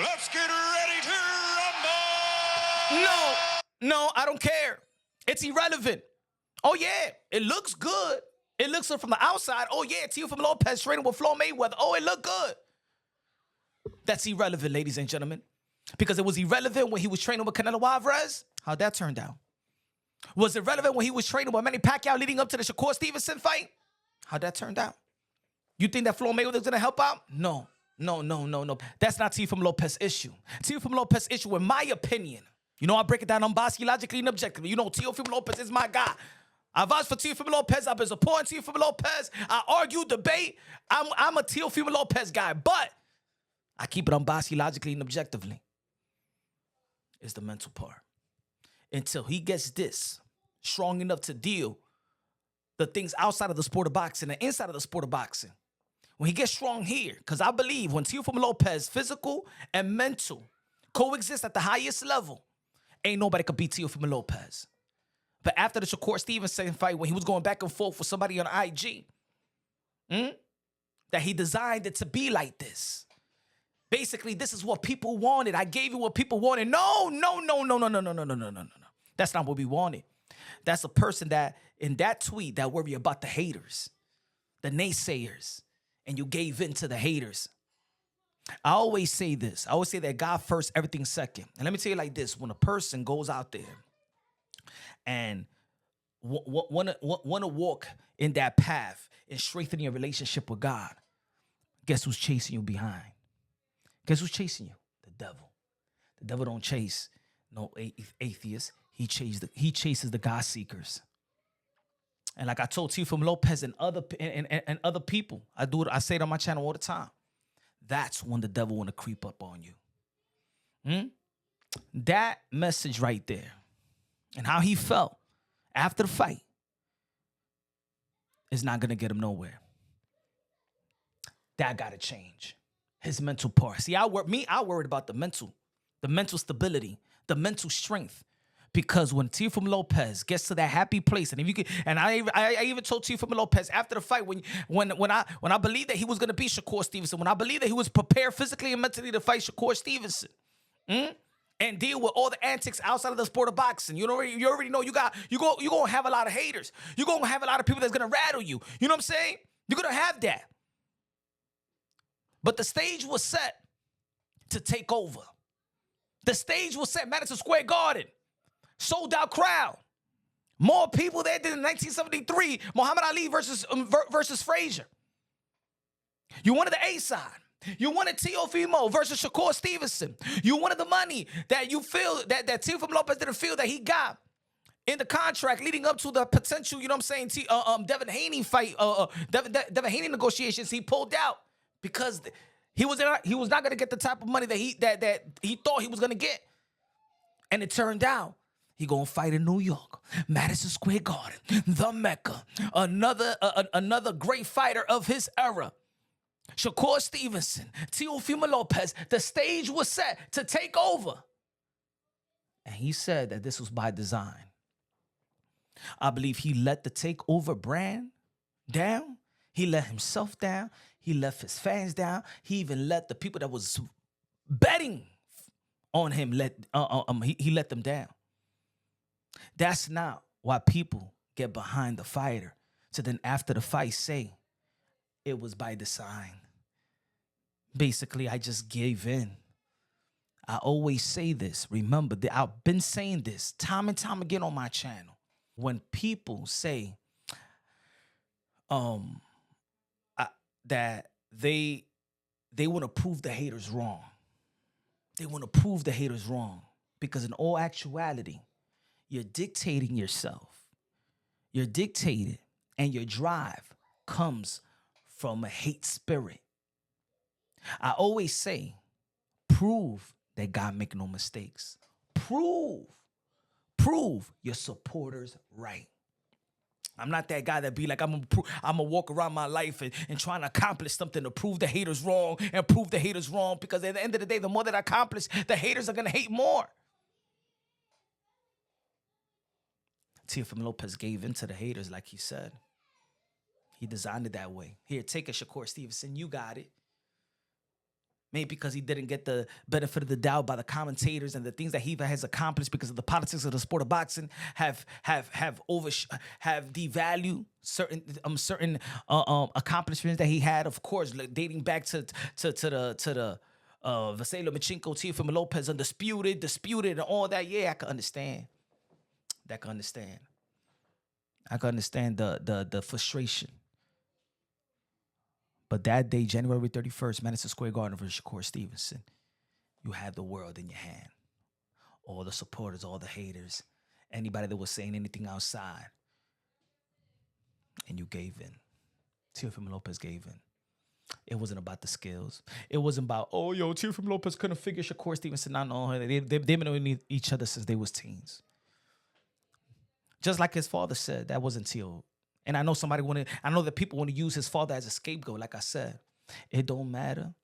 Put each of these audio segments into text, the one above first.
Let's get ready to rumble! No, I don't care. It's irrelevant. Oh, yeah, it looks good. It looks good from the outside. Oh, yeah, Teofimo Lopez training with Floyd Mayweather. Oh, it looked good. That's irrelevant, ladies and gentlemen. Because it was irrelevant when he was training with Canelo Alvarez. How'd that turn out? Was it relevant when he was training with Manny Pacquiao leading up to the Shakur Stevenson fight? How'd that turn out? You think that Floyd Mayweather was going to help out? No. That's not Teofimo Lopez's issue. Teofimo Lopez's issue, in my opinion, you know, I break it down unbiasedly, logically, and objectively. You know, Teofimo Lopez is my guy. I vouch for Teofimo Lopez. I've been supporting Teofimo Lopez. I argue, debate. I'm a Teofimo Lopez guy, but I keep it unbiasedly, logically, and objectively. It's the mental part. Until he gets this strong enough to deal the things outside of the sport of boxing and inside of the sport of boxing. When he gets strong here, because I believe when Teofimo Lopez, physical and mental, coexist at the highest level, ain't nobody could beat Teofimo Lopez. But after the Shakur Stevenson fight, when he was going back and forth with somebody on IG, that he designed it to be like this. Basically, this is what people wanted. I gave you what people wanted. No. That's not what we wanted. That's a person that, in that tweet, that worry about the haters, the naysayers, and you gave in to the haters. I always say this. I always say that God first, everything second. And let me tell you like this. When a person goes out there and want to walk in that path and strengthen your relationship with God, guess who's chasing you behind? Guess who's chasing you? The devil. The devil don't chase no atheists. He chases the God seekers. And like I told Teofimo Lopez and other people, I say it on my channel all the time. That's when the devil want to creep up on you. That message right there and how he felt after the fight is not going to get him nowhere. That got to change. His mental part. See, I worried about the mental stability, the mental strength. Because when Teofimo Lopez gets to that happy place, and if you could, and I even told Teofimo Lopez after the fight, when I believed that he was gonna beat Shakur Stevenson, when I believed that he was prepared physically and mentally to fight Shakur Stevenson, and deal with all the antics outside of the sport of boxing. You already know you're gonna have a lot of haters. You're gonna have a lot of people that's gonna rattle you. You know what I'm saying? You're gonna have that. But the stage was set to take over. The stage was set, Madison Square Garden. Sold out crowd. More people there than in 1973, Muhammad Ali versus Frazier. You wanted the A side. You wanted Teofimo versus Shakur Stevenson. You wanted the money that you feel that Teofimo Lopez didn't feel that he got in the contract leading up to the potential, you know what I'm saying, Devin Haney fight, Devin Haney negotiations. He pulled out because he was not going to get the type of money that he thought he was going to get. And it turned out he gonna fight in New York, Madison Square Garden, the Mecca, another great fighter of his era. Shakur Stevenson, Teofimo Lopez, the stage was set to take over. And he said that this was by design. I believe he let the takeover brand down. He let himself down. He left his fans down. He even let the people that was betting on him, he let them down. That's not why people get behind the fighter to then after the fight say it was by design. Basically, I just gave in. I always say this. Remember, I've been saying this time and time again on my channel. When people say that they want to prove the haters wrong. They want to prove the haters wrong because in all actuality, you're dictating yourself. You're dictated, and your drive comes from a hate spirit. I always say, prove that God make no mistakes. Prove your supporters right. I'm not that guy that be like, I'm gonna walk around my life and trying to accomplish something to prove the haters wrong and prove the haters wrong, because at the end of the day, the more that I accomplish, the haters are gonna hate more. Teofimo Lopez gave in to the haters, like he said. He designed it that way. Here, take a Shakur Stevenson. You got it. Maybe because he didn't get the benefit of the doubt by the commentators, and the things that he has accomplished because of the politics of the sport of boxing have devalued certain accomplishments that he had. Of course, like dating back to the Vasily Lomachenko, Teofimo Lopez, disputed, and all that. Yeah, I can understand. I can understand the frustration. But that day, January 31st, Madison Square Garden versus Shakur Stevenson, you had the world in your hand. All the supporters, all the haters, anybody that was saying anything outside. And you gave in. Teofimo Lopez gave in. It wasn't about the skills. It wasn't about, oh, yo, Teofimo Lopez couldn't figure Shakur Stevenson out. No, they've been knowing each other since they was teens. Just like his father said, that wasn't Teo. And I know I know that people want to use his father as a scapegoat. Like I said, it don't matter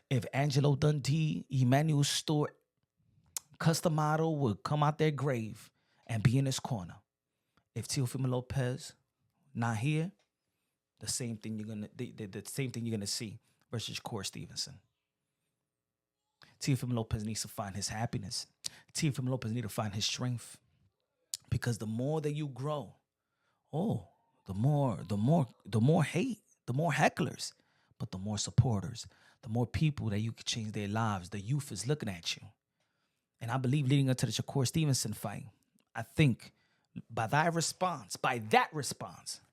if Angelo Dundee, Emmanuel Stewart, Customato would come out their grave and be in his corner. If Teofimo Lopez not here, the same thing you're gonna see versus Shakur Stevenson. Teofimo Lopez needs to find his happiness. Teofimo Lopez needs to find his strength. Because the more that you grow, the more hate, the more hecklers, but the more supporters, the more people that you can change their lives. The youth is looking at you. And I believe leading up to the Shakur Stevenson fight, I think by that response,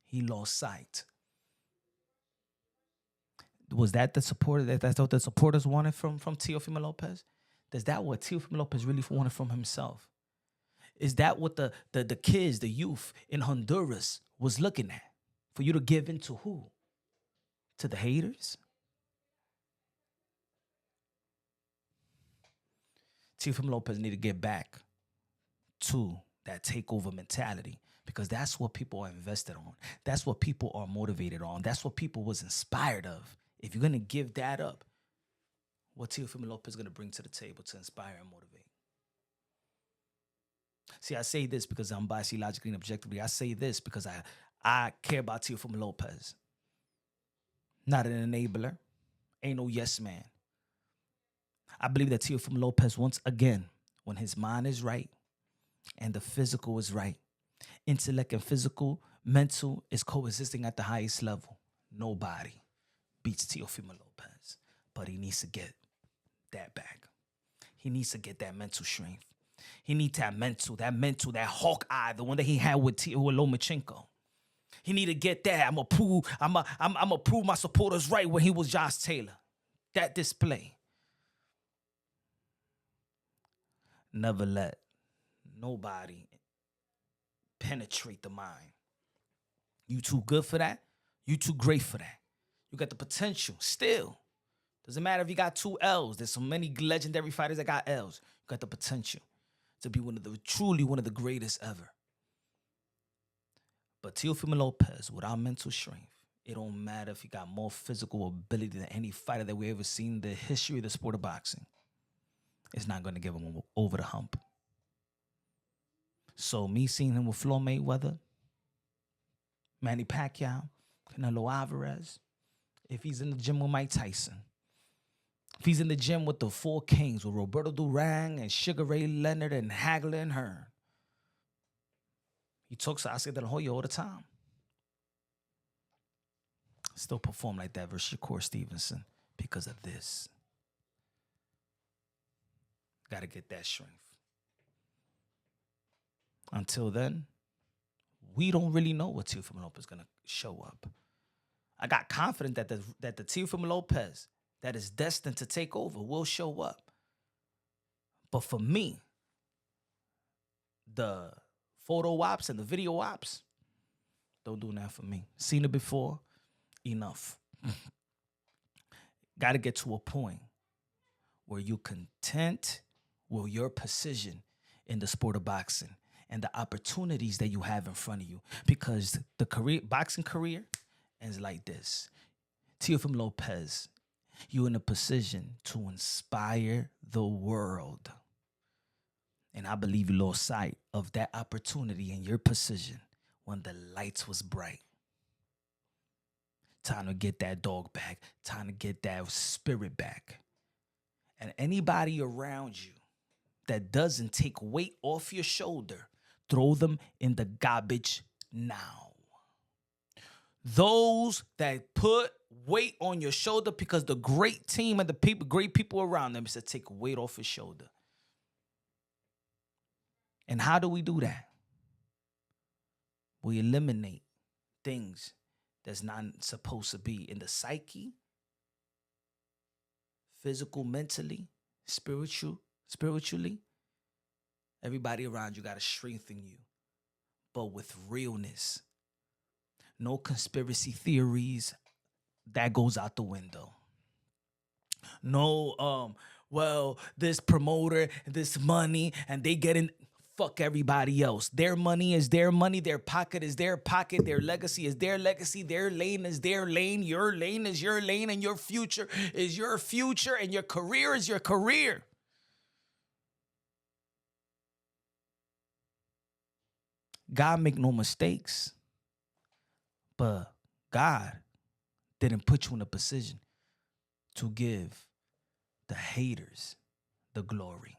he lost sight. Was that the supporter that's what the supporters wanted from Teofimo Lopez? Is that what Teofimo Lopez really wanted from himself? Is that what the kids, the youth in Honduras was looking at? For you to give in to who? To the haters? Teofimo Lopez need to get back to that takeover mentality, because that's what people are invested on. That's what people are motivated on. That's what people was inspired of. If you're going to give that up, what Teofimo Lopez is going to bring to the table to inspire and motivate? See, I say this because I'm biased logically and objectively. I say this because I care about Teofimo Lopez. Not an enabler. Ain't no yes man. I believe that Teofimo Lopez, once again, when his mind is right and the physical is right, intellect and mental is coexisting at the highest level. Nobody beats Teofimo Lopez. But he needs to get that back. He needs to get that mental strength. He needs that mental, that hawk eye, the one that he had with Lomachenko. He need to get that. I'm gonna prove my supporters right when he was Josh Taylor. That display. Never let nobody penetrate the mind. You too good for that. You too great for that. You got the potential still. Doesn't matter if you got 2 L's. There's so many legendary fighters that got L's. You got the potential to be truly one of the greatest ever. But Teofimo Lopez, without mental strength, it don't matter if he got more physical ability than any fighter that we ever seen in the history of the sport of boxing. It's not going to give him over the hump. So me seeing him with Floyd Mayweather, Manny Pacquiao, Canelo Alvarez, if he's in the gym with Mike Tyson, if he's in the gym with the 4 Kings, with Roberto Duran and Sugar Ray Leonard and Hagler and Hearn, he talks to Oscar De La Hoya all the time. Still perform like that versus Shakur Stevenson because of this. Got to get that strength. Until then, we don't really know what Teofimo Lopez is going to show up. I got confident that the Teofimo Lopez that is destined to take over will show up. But for me, the photo ops and the video ops don't do that for me. Seen it before, enough. Got to get to a point where you're content with your position in the sport of boxing and the opportunities that you have in front of you. Because the boxing career ends like this. Teofimo Lopez, you're in a position to inspire the world. And I believe you lost sight of that opportunity in your position when the lights was bright. Time to get that dog back. Time to get that spirit back. And anybody around you that doesn't take weight off your shoulder, throw them in the garbage now. Those that put weight on your shoulder because the great team and the people, great people around them, is to take weight off his shoulder. And how do we do that? We eliminate things that's not supposed to be in the psyche, physical, mentally, spiritually. Everybody around you got to strengthen you, but with realness. No conspiracy theories. That goes out the window. No, well, this promoter, this money, and they get in. Fuck everybody else. Their money is their money. Their pocket is their pocket. Their legacy is their legacy. Their lane is their lane. Your lane is your lane. And your future is your future. And your career is your career. God make no mistakes. But God didn't put you in a position to give the haters the glory.